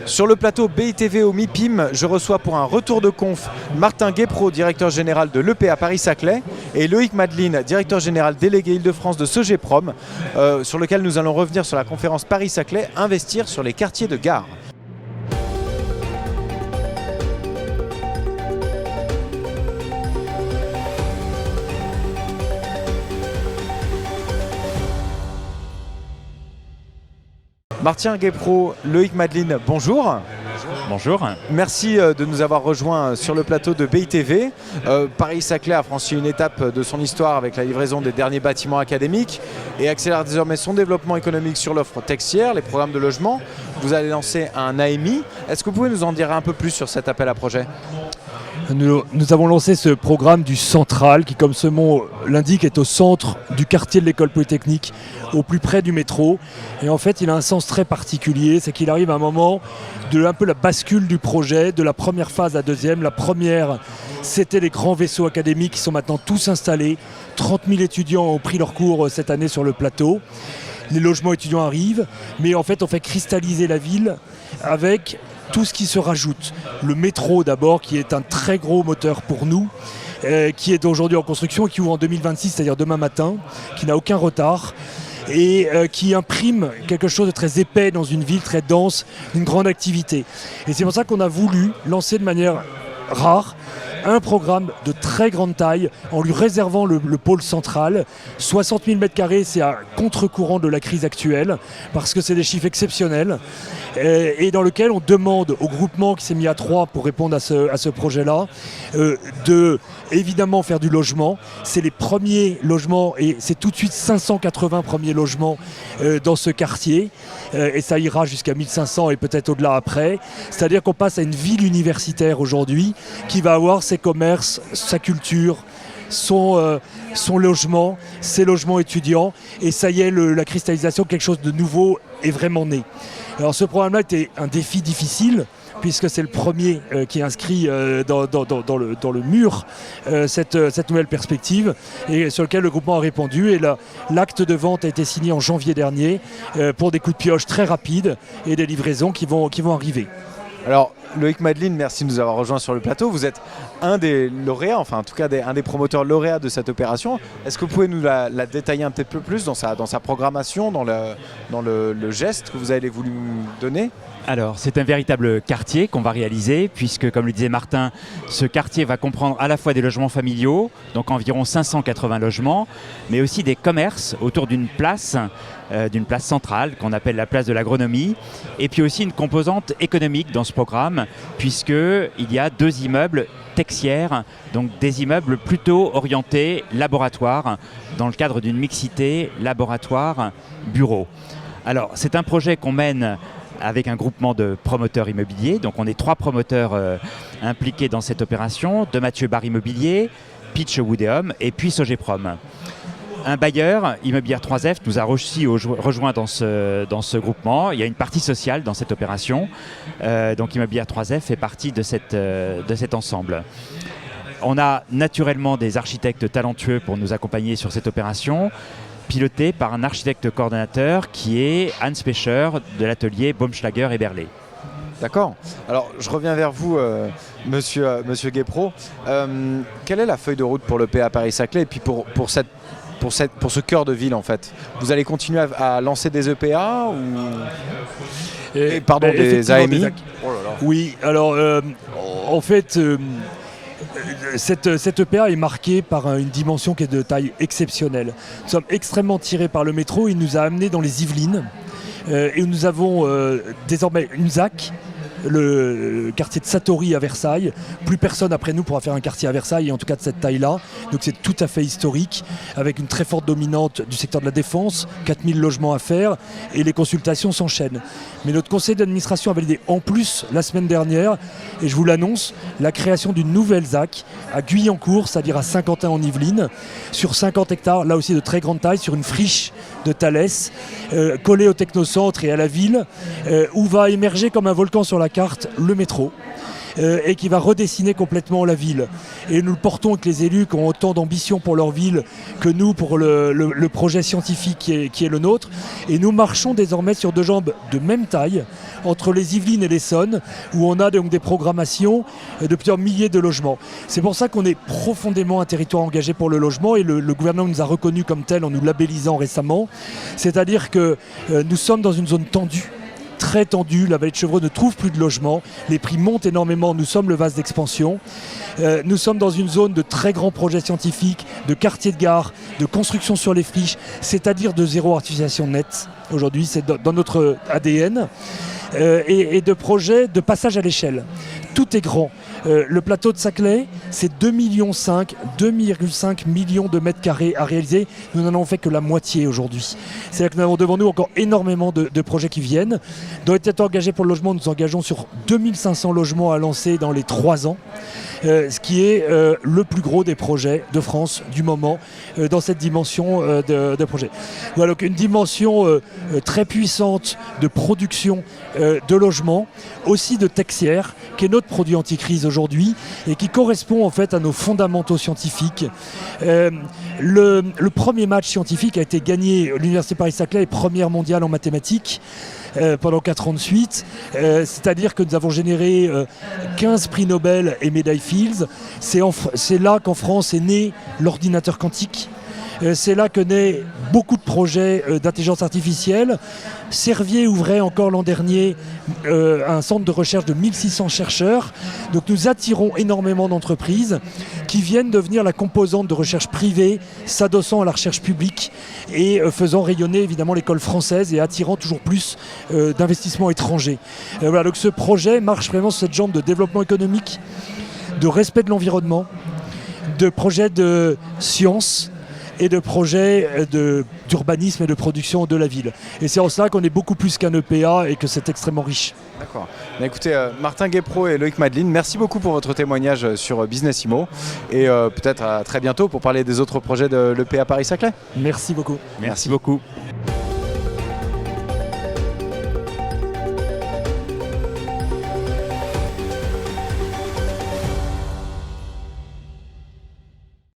Sur le plateau BITV au MIPIM, je reçois pour un retour de conf Martin Guépro, directeur général de l'EPA Paris-Saclay, et Loïc Madeline, directeur général délégué Île-de-France de Sogeprom, sur lequel nous allons revenir sur la conférence Paris-Saclay, investir sur les quartiers de gare. Martin Guépro, Loïc Madeline, bonjour. Bonjour. Merci de nous avoir rejoints sur le plateau de BITV. Paris-Saclay a franchi une étape de son histoire avec la livraison des derniers bâtiments académiques et accélère désormais son développement économique sur l'offre textière, les programmes de logement. Vous allez lancer un AMI. Est-ce que vous pouvez nous en dire un peu plus sur cet appel à projet ? Nous avons lancé ce programme du Central qui, comme ce mot l'indique, est au centre du quartier de l'école polytechnique, au plus près du métro. Et en fait, il a un sens très particulier, c'est qu'il arrive à un moment de un peu la bascule du projet, de la première phase à la deuxième. La première, c'était les grands vaisseaux académiques qui sont maintenant tous installés. 30 000 étudiants ont pris leur cours cette année sur le plateau. Les logements étudiants arrivent, mais en fait, on fait cristalliser la ville avec tout ce qui se rajoute. Le métro d'abord, qui est un très gros moteur pour nous, qui est aujourd'hui en construction et qui ouvre en 2026, c'est-à-dire demain matin, qui n'a aucun retard et qui imprime quelque chose de très épais dans une ville très dense, d'une grande activité. Et c'est pour ça qu'on a voulu lancer de manière rare un programme de très grande taille en lui réservant le pôle central. 60 000 m², c'est à contre-courant de la crise actuelle parce que c'est des chiffres exceptionnels et dans lequel on demande au groupement qui s'est mis à 3 pour répondre à ce projet-là de évidemment faire du logement. C'est les premiers logements et c'est tout de suite 580 premiers logements dans ce quartier et ça ira jusqu'à 1500 et peut-être au-delà après. C'est-à-dire qu'on passe à une ville universitaire aujourd'hui qui va avoir ses commerces, sa culture, son logement, ses logements étudiants et ça y est, la cristallisation, quelque chose de nouveau est vraiment né. Alors ce programme-là était un défi difficile puisque c'est le premier qui est inscrit dans le mur cette nouvelle perspective et sur lequel le groupement a répondu et l'acte de vente a été signé en janvier dernier pour des coups de pioche très rapides et des livraisons qui vont arriver. Alors, Loïc Madeline, merci de nous avoir rejoints sur le plateau. Vous êtes un des lauréats, enfin en tout cas un des promoteurs lauréats de cette opération. Est-ce que vous pouvez nous la détailler un petit peu plus dans sa programmation, dans le geste que vous avez voulu donner ? Alors, c'est un véritable quartier qu'on va réaliser, puisque, comme le disait Martin, ce quartier va comprendre à la fois des logements familiaux, donc environ 580 logements, mais aussi des commerces autour d'une place centrale, qu'on appelle la place de l'agronomie, et puis aussi une composante économique dans ce programme, puisqu'il y a 2 immeubles tertiaires, donc des immeubles plutôt orientés laboratoire, dans le cadre d'une mixité laboratoire-bureau. Alors, c'est un projet qu'on mène avec un groupement de promoteurs immobiliers. Donc on est 3 promoteurs impliqués dans cette opération, de Mathieu Bar Immobilier, Pitch Woodéum et puis Sogeprom. Un bailleur, Immobilière 3F, nous a aussi rejoint dans ce groupement. Il y a une partie sociale dans cette opération. Donc Immobilière 3F fait partie de cet ensemble. On a naturellement des architectes talentueux pour nous accompagner sur cette opération, piloté par un architecte coordonnateur qui est Hans Pecher de l'atelier Baumschlager et Berlé. D'accord. Alors, je reviens vers vous, monsieur Guépro. Quelle est la feuille de route pour l'EPA Paris-Saclay et puis pour ce cœur de ville, en fait ? Vous allez continuer à lancer des EPA ou... des AMI ? Oh là là. Oui, alors, en fait... Cette EPA est marquée par une dimension qui est de taille exceptionnelle. Nous sommes extrêmement tirés par le métro. Il nous a amenés dans les Yvelines et nous avons désormais une ZAC, le quartier de Satori à Versailles. Plus personne après nous pourra faire un quartier à Versailles, et en tout cas de cette taille-là. Donc c'est tout à fait historique, avec une très forte dominante du secteur de la défense, 4000 logements à faire, et les consultations s'enchaînent. Mais notre conseil d'administration a validé en plus la semaine dernière, et je vous l'annonce, la création d'une nouvelle ZAC à Guyancourt, c'est-à-dire à Saint-Quentin en Yvelines, sur 50 hectares, là aussi de très grande taille, sur une friche de Thalès, collée au technocentre et à la ville, où va émerger comme un volcan sur la carte le métro. et qui va redessiner complètement la ville. Et nous le portons avec les élus qui ont autant d'ambition pour leur ville que nous pour le projet scientifique qui est le nôtre. Et nous marchons désormais sur deux jambes de même taille entre les Yvelines et l'Essonne, où on a donc des programmations de plusieurs milliers de logements. C'est pour ça qu'on est profondément un territoire engagé pour le logement, et le gouvernement nous a reconnus comme tel en nous labellisant récemment. C'est-à-dire que nous sommes dans une zone tendue, très tendue. La vallée de Chevreau ne trouve plus de logement, les prix montent énormément, nous sommes le vase d'expansion. Nous sommes dans une zone de très grands projets scientifiques, de quartiers de gare, de construction sur les friches, c'est-à-dire de zéro artificialisation nette. Aujourd'hui, c'est dans notre ADN. Et de projets de passage à l'échelle. Tout est grand. Le plateau de Saclay, c'est 2,5 millions de mètres carrés à réaliser. Nous n'en avons fait que la moitié aujourd'hui. C'est-à-dire que nous avons devant nous encore énormément de projets qui viennent. Dans les territoires engagés pour le logement, nous engageons sur 2500 logements à lancer dans les 3 ans. Ce qui est le plus gros des projets de France du moment dans cette dimension de projet. Voilà, donc une dimension très puissante de production de logements, aussi de Texier, qui est notre produit anti-crise aujourd'hui et qui correspond en fait à nos fondamentaux scientifiques. Le premier match scientifique a été gagné, l'Université Paris-Saclay est première mondiale en mathématiques. Pendant 4 ans de suite, c'est-à-dire que nous avons généré 15 prix Nobel et médailles Fields. C'est là qu'en France est né l'ordinateur quantique. C'est là que naît beaucoup de projets d'intelligence artificielle. Servier ouvrait encore l'an dernier un centre de recherche de 1600 chercheurs. Donc nous attirons énormément d'entreprises qui viennent devenir la composante de recherche privée, s'adossant à la recherche publique et faisant rayonner évidemment l'école française et attirant toujours plus d'investissements étrangers. Voilà, donc ce projet marche vraiment sur cette jambe de développement économique, de respect de l'environnement, de projets de science et de projets d'urbanisme et de production de la ville. Et c'est en cela qu'on est beaucoup plus qu'un EPA et que c'est extrêmement riche. D'accord. Écoutez, Martin Guépro et Loïc Madeline, merci beaucoup pour votre témoignage sur Business Immo et peut-être à très bientôt pour parler des autres projets de l'EPA Paris-Saclay. Merci beaucoup. Merci beaucoup.